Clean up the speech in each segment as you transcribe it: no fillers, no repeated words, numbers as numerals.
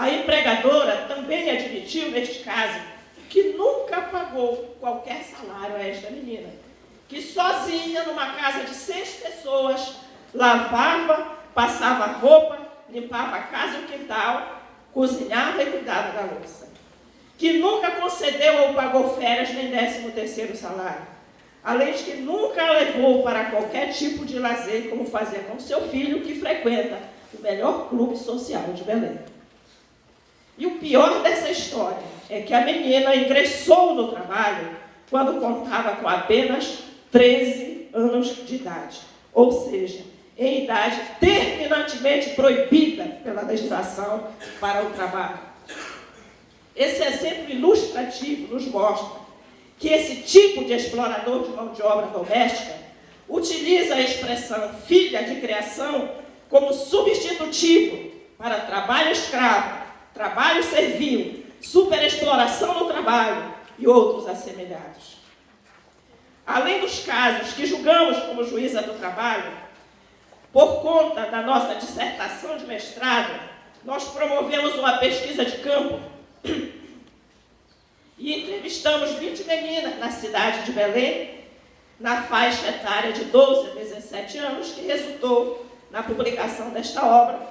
A empregadora também admitiu, neste caso, que nunca pagou qualquer salário a esta menina, que sozinha, numa casa de 6 pessoas, lavava, passava roupa, limpava a casa e o quintal, cozinhava e cuidava da louça. Que nunca concedeu ou pagou férias nem 13º salário. Além de que nunca a levou para qualquer tipo de lazer, como fazia com seu filho, que frequenta o melhor clube social de Belém. E o pior dessa história é que a menina ingressou no trabalho quando contava com apenas 13 anos de idade, ou seja, em idade terminantemente proibida pela legislação para o trabalho. Esse exemplo ilustrativo nos mostra que esse tipo de explorador de mão de obra doméstica utiliza a expressão filha de criação como substitutivo para trabalho escravo, trabalho servil, superexploração no trabalho e outros assemelhados. Além dos casos que julgamos como juíza do trabalho, por conta da nossa dissertação de mestrado, nós promovemos uma pesquisa de campo e entrevistamos 20 meninas na cidade de Belém, na faixa etária de 12 a 17 anos, que resultou na publicação desta obra,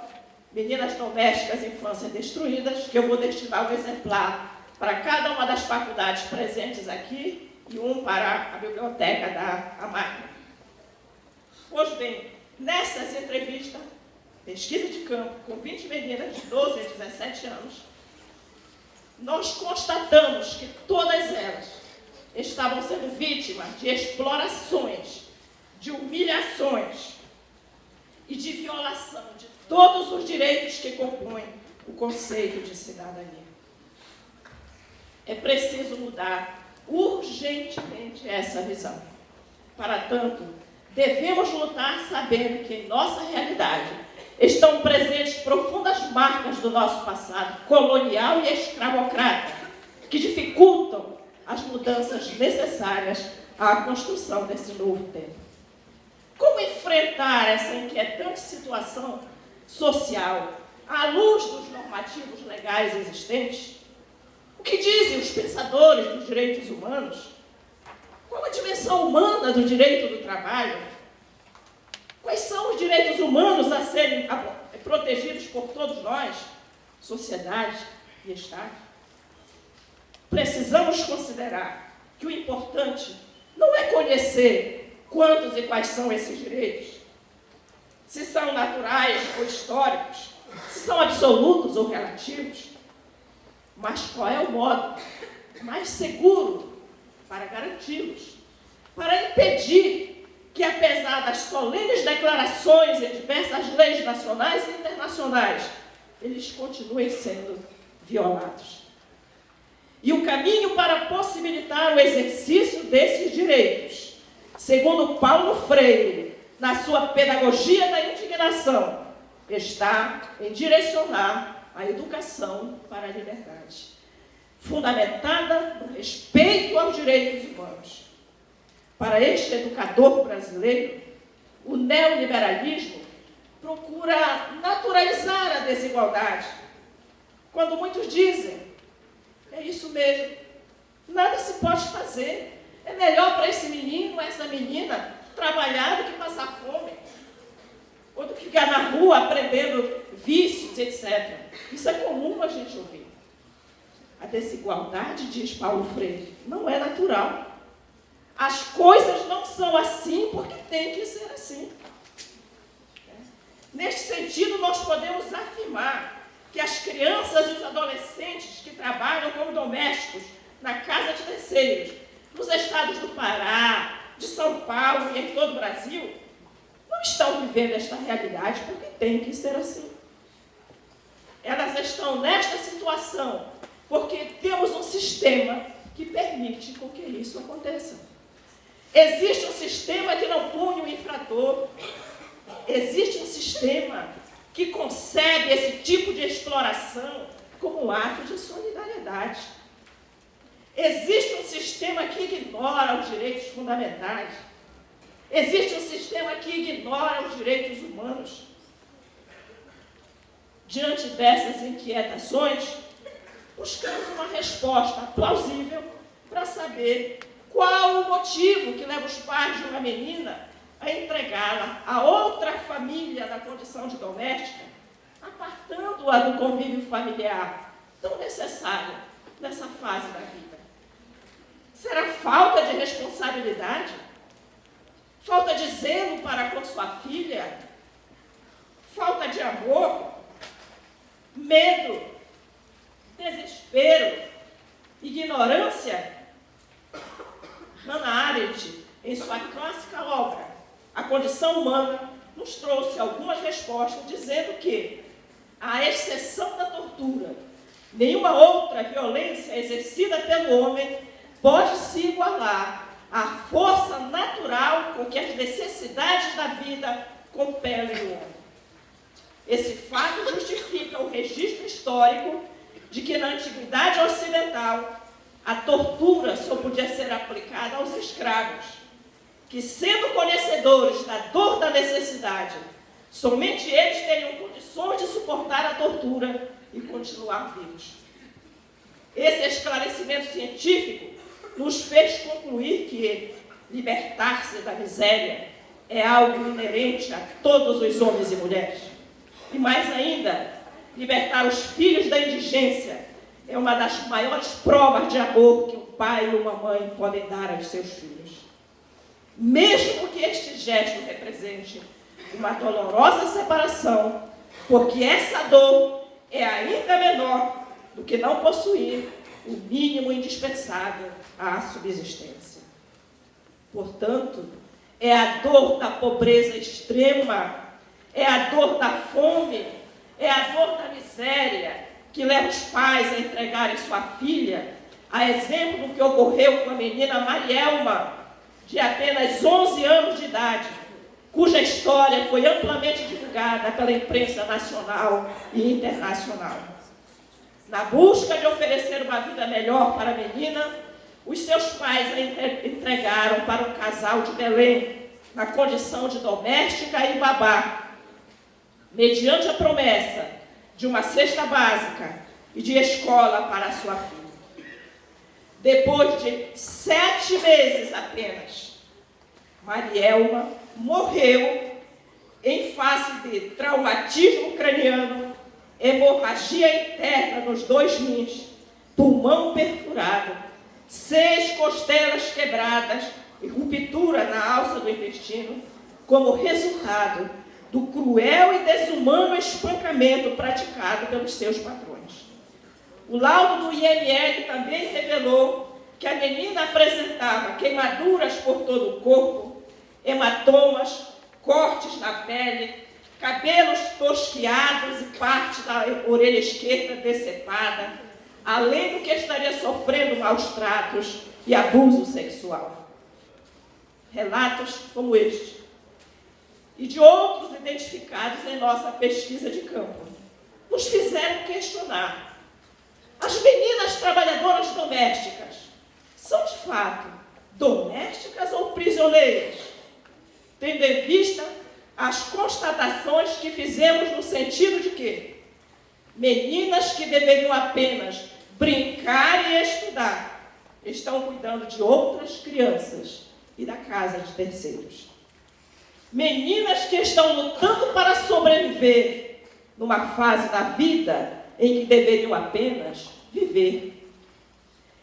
Meninas Domésticas, Infância Destruídas, que eu vou destinar um exemplar para cada uma das faculdades presentes aqui e um para a biblioteca da AMAC. Pois bem, nessas entrevistas, pesquisa de campo com 20 meninas de 12 a 17 anos, nós constatamos que todas elas estavam sendo vítimas de explorações, de humilhações e de violação de todos os direitos que compõem o conceito de cidadania. É preciso mudar urgentemente essa visão. Para tanto, devemos lutar sabendo que em nossa realidade estão presentes profundas marcas do nosso passado colonial e escravocrata, que dificultam as mudanças necessárias à construção desse novo tempo. Como enfrentar essa inquietante situação social à luz dos normativos legais existentes? O que dizem os pensadores dos direitos humanos? Qual a dimensão humana do direito do trabalho? Quais são os direitos humanos a serem protegidos por todos nós, sociedade e Estado? Precisamos considerar que o importante não é conhecer quantos e quais são esses direitos, se são naturais ou históricos, se são absolutos ou relativos, mas qual é o modo mais seguro para garanti-los, para impedir que, apesar das solenes declarações em diversas leis nacionais e internacionais, eles continuem sendo violados. E o caminho para possibilitar o exercício desses direitos, segundo Paulo Freire, na sua Pedagogia da Indignação, está em direcionar a educação para a liberdade, fundamentada no respeito aos direitos humanos. Para este educador brasileiro, o neoliberalismo procura naturalizar a desigualdade, quando muitos dizem: é isso mesmo, nada se pode fazer, é melhor para esse menino, essa menina, trabalhar do que passar fome, ou do que ficar na rua aprendendo vícios, etc. Isso é comum a gente ouvir. A desigualdade, diz Paulo Freire, não é natural. As coisas não são assim porque tem que ser assim. Neste sentido, nós podemos afirmar que as crianças e os adolescentes que trabalham como domésticos na casa de terceiros, nos estados do Pará, de São Paulo e em todo o Brasil, não estão vivendo esta realidade porque tem que ser assim. Elas estão nesta situação porque temos um sistema que permite com que isso aconteça. Existe um sistema que não pune o infrator. Existe um sistema que concebe esse tipo de exploração como um ato de solidariedade. Existe um sistema que ignora os direitos fundamentais. Existe um sistema que ignora os direitos humanos. Diante dessas inquietações, buscamos uma resposta plausível para saber qual o motivo que leva os pais de uma menina a entregá-la a outra família na condição de doméstica, apartando-a do convívio familiar tão necessário nessa fase da vida. Será falta de responsabilidade? Falta de zelo para com sua filha? Falta de amor? Medo? Desespero? Ignorância? Hannah Arendt, em sua clássica obra, A Condição Humana, nos trouxe algumas respostas dizendo que, à exceção da tortura, nenhuma outra violência exercida pelo homem pode se igualar à força natural com que as necessidades da vida compelem o homem. Esse fato justifica o registro histórico de que na Antiguidade Ocidental a tortura só podia ser aplicada aos escravos, que, sendo conhecedores da dor da necessidade, somente eles teriam condições de suportar a tortura e continuar vivos. Esse esclarecimento científico nos fez concluir que libertar-se da miséria é algo inerente a todos os homens e mulheres. E mais ainda, libertar os filhos da indigência é uma das maiores provas de amor que um pai e uma mãe podem dar aos seus filhos. Mesmo que este gesto represente uma dolorosa separação, porque essa dor é ainda menor do que não possuir o mínimo indispensável à subsistência. Portanto, é a dor da pobreza extrema, é a dor da fome, é a dor da miséria que leva os pais a entregarem sua filha, a exemplo do que ocorreu com a menina Marielma, de apenas 11 anos de idade, cuja história foi amplamente divulgada pela imprensa nacional e internacional. Na busca de oferecer uma vida melhor para a menina, os seus pais a entregaram para um casal de Belém, na condição de doméstica e babá, mediante a promessa de uma cesta básica e de escola para a sua filha. Depois de 7 meses apenas, Marielma morreu em face de traumatismo craniano, hemorragia interna nos 2 rins, pulmão perfurado, 6 costelas quebradas e ruptura na alça do intestino, como resultado do cruel e desumano espancamento praticado pelos seus patrões. O laudo do IML também revelou que a menina apresentava queimaduras por todo o corpo, hematomas, cortes na pele, cabelos tosquiados e parte da orelha esquerda decepada, além do que estaria sofrendo maus tratos e abuso sexual. Relatos como este e de outros identificados em nossa pesquisa de campo nos fizeram questionar: as meninas trabalhadoras domésticas são de fato domésticas ou prisioneiras? Tendo em vista as constatações que fizemos no sentido de que meninas que deveriam apenas brincar e estudar estão cuidando de outras crianças e da casa de terceiros. Meninas que estão lutando para sobreviver numa fase da vida em que deveriam apenas viver.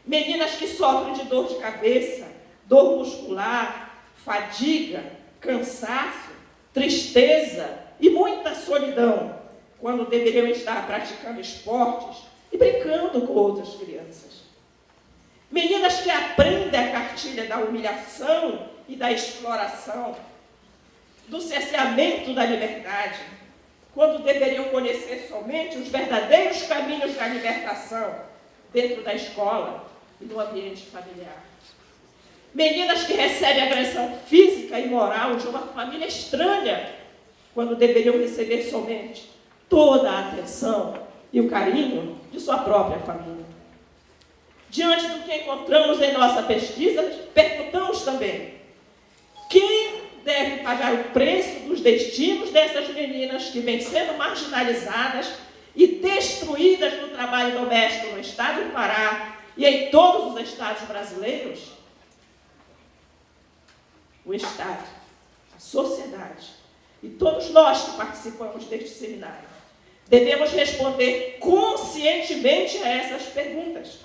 Meninas que sofrem de dor de cabeça, dor muscular, fadiga, cansaço, tristeza e muita solidão, quando deveriam estar praticando esportes e brincando com outras crianças. Meninas que aprendem a cartilha da humilhação e da exploração, do cerceamento da liberdade, quando deveriam conhecer somente os verdadeiros caminhos da libertação dentro da escola e no ambiente familiar. Meninas que recebem agressão física e moral de uma família estranha, quando deveriam receber somente toda a atenção e o carinho de sua própria família. Diante do que encontramos em nossa pesquisa, perguntamos também: quem deve pagar o preço dos destinos dessas meninas que vêm sendo marginalizadas e destruídas no trabalho doméstico no estado do Pará e em todos os estados brasileiros? O Estado, a sociedade e todos nós que participamos deste seminário devemos responder conscientemente a essas perguntas,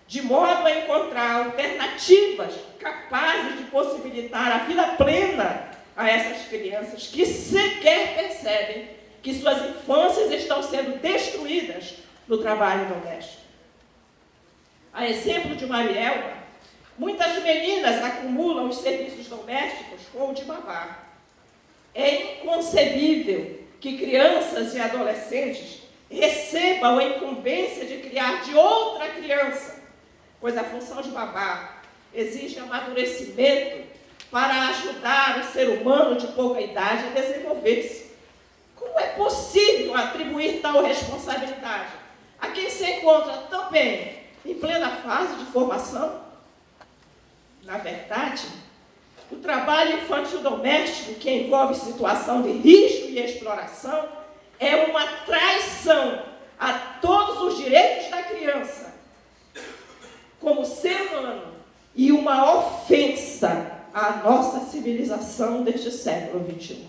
de modo a encontrar alternativas capazes de possibilitar a vida plena a essas crianças que sequer percebem que suas infâncias estão sendo destruídas no trabalho doméstico. A exemplo de Marielma, muitas meninas acumulam os serviços domésticos com o de babá. É inconcebível que crianças e adolescentes recebam a incumbência de criar de outra criança, pois a função de babá exige amadurecimento para ajudar o ser humano de pouca idade a desenvolver-se. Como é possível atribuir tal responsabilidade a quem se encontra também em plena fase de formação? Na verdade, o trabalho infantil doméstico, que envolve situação de risco e exploração, é uma traição a todos os direitos da criança como ser humano e uma ofensa à nossa civilização deste século XXI.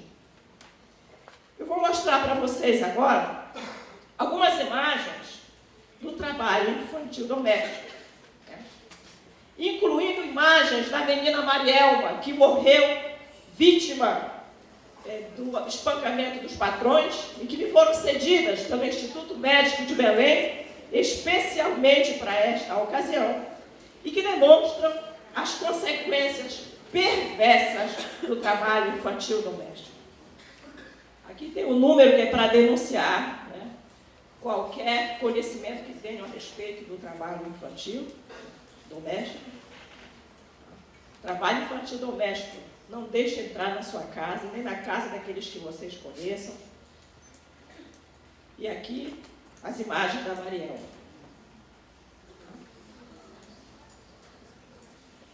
Eu vou mostrar para vocês agora algumas imagens do trabalho infantil doméstico, incluindo imagens da menina Marielma, que morreu vítima do espancamento dos patrões e que lhe foram cedidas pelo Instituto Médico de Belém, especialmente para esta ocasião, e que demonstram as consequências perversas do trabalho infantil doméstico. Aqui tem um número que é para denunciar, qualquer conhecimento que tenham a respeito do trabalho infantil doméstico. Trabalho infantil doméstico não deixe entrar na sua casa, nem na casa daqueles que vocês conheçam. E aqui as imagens da Marielma.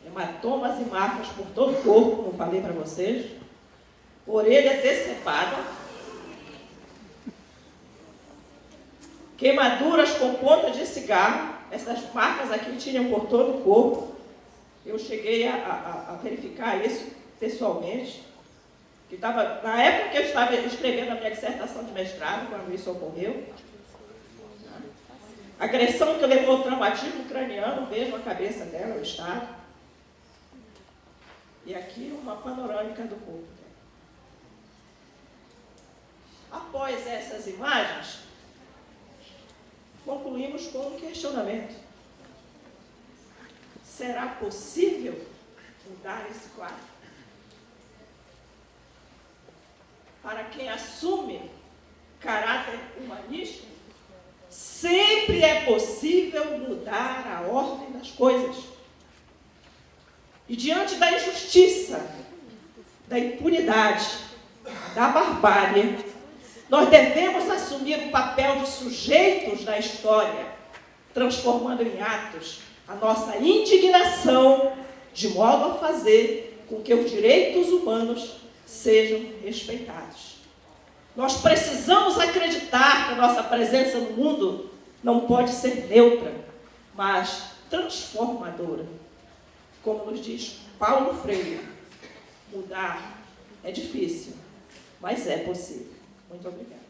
Hematomas e marcas por todo o corpo, como falei para vocês. Orelha decepada. Queimaduras com ponta de cigarro. Essas marcas aqui tinham por todo o corpo. Eu cheguei a verificar isso pessoalmente. Que na época que eu estava escrevendo a minha dissertação de mestrado, quando isso ocorreu. Agressão que levou ao traumatismo craniano, vejo a cabeça dela, o estado. E aqui uma panorâmica do corpo dela. Após essas imagens, concluímos com um questionamento. Será possível mudar esse quadro? Para quem assume caráter humanista, sempre é possível mudar a ordem das coisas. E diante da injustiça, da impunidade, da barbárie, nós devemos assumir o papel de sujeitos da história, transformando em atos a nossa indignação, de modo a fazer com que os direitos humanos sejam respeitados. Nós precisamos acreditar que a nossa presença no mundo não pode ser neutra, mas transformadora. Como nos diz Paulo Freire, mudar é difícil, mas é possível. Muito obrigada.